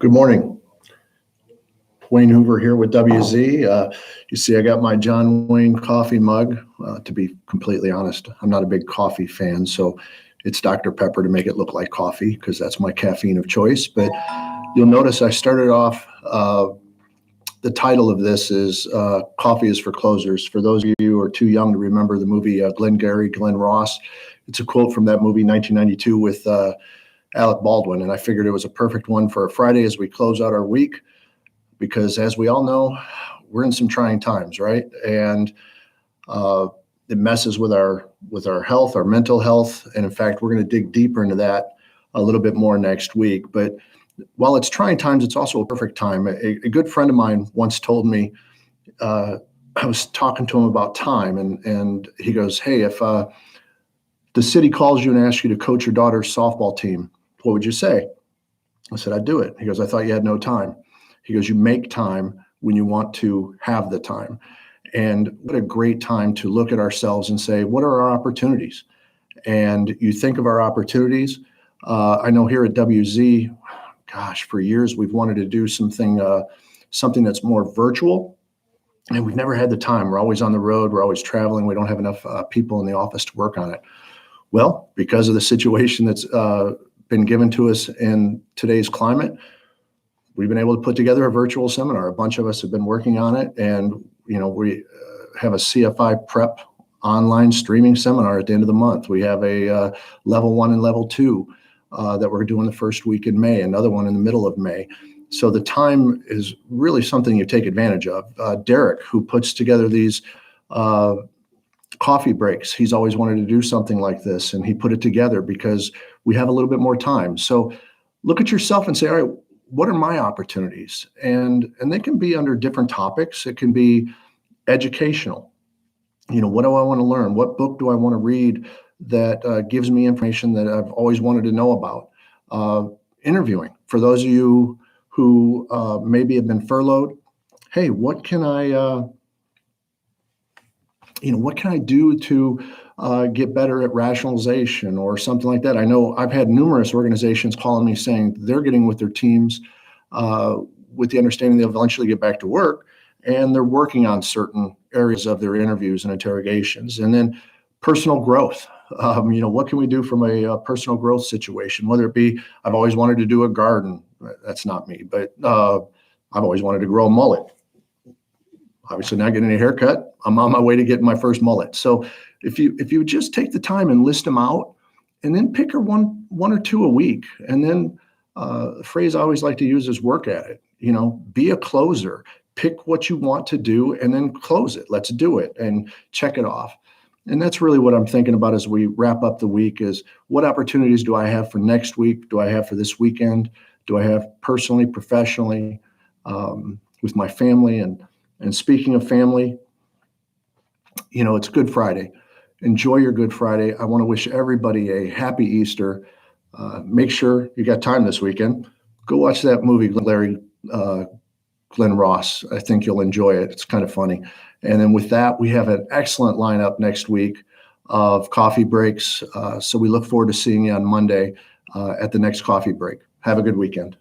Good morning. Wayne Hoover here with WZ. You see, I got my John Wayne coffee mug. To be completely honest, I'm not a big coffee fan, so it's Dr. Pepper to make it look like coffee because that's my caffeine of choice. But you'll notice I started off, the title of this is Coffee is for Closers. For those of you who are too young to remember the movie Glengarry Glen Ross, it's a quote from that movie, 1992, with Alec Baldwin. And I figured it was a perfect one for a Friday as we close out our week, because as we all know, we're in some trying times, right? And it messes with our health, our mental health. And in fact, we're going to dig deeper into that a little bit more next week. But while it's trying times, it's also a perfect time. A good friend of mine once told me, I was talking to him about time, and he goes, "Hey, if the city calls you and asks you to coach your daughter's softball team, what would you say?" I said, "I'd do it." He goes, "I thought you had no time." He goes, "You make time when you want to have the time." And what a great time to look at ourselves and say, what are our opportunities? And you think of our opportunities. I know here at WZ, gosh, for years we've wanted to do something that's more virtual, and we've never had the time. We're always on the road. We're always traveling. We don't have enough people in the office to work on it. Well, because of the situation that's been given to us in today's climate, we've been able to put together a virtual seminar. A bunch of us have been working on it, and we have a CFI prep online streaming seminar at the end of the month. We have a level 1 and level 2 that we're doing the first week in May, another one in the middle of May. So the time is really something you take advantage of. Derek, who puts together these coffee breaks, he's always wanted to do something like this, and he put it together because we have a little bit more time. So look at yourself and say, all right, what are my opportunities? And they can be under different topics. It can be educational. What do I want to learn? What book do I want to read that gives me information that I've always wanted to know about? Interviewing. For those of you who maybe have been furloughed, hey, what can I do to get better at rationalization or something like that? I know I've had numerous organizations calling me saying they're getting with their teams with the understanding they'll eventually get back to work, and they're working on certain areas of their interviews and interrogations. And then personal growth. What can we do from a personal growth situation? Whether it be, I've always wanted to do a garden. That's not me, but I've always wanted to grow a mullet. Obviously not getting a haircut. I'm on my way to getting my first mullet. So if you just take the time and list them out, and then pick one or two a week, and then the phrase I always like to use is work at it. Be a closer. Pick what you want to do and then close it. Let's do it and check it off. And that's really what I'm thinking about as we wrap up the week is, what opportunities do I have for next week? Do I have for this weekend? Do I have personally, professionally, with my family? And speaking of family, it's Good Friday. Enjoy your Good Friday. I want to wish everybody a happy Easter. Make sure you got time this weekend. Go watch that movie, Glen Ross. I think you'll enjoy it. It's kind of funny. And then with that, we have an excellent lineup next week of coffee breaks. So we look forward to seeing you on Monday at the next coffee break. Have a good weekend.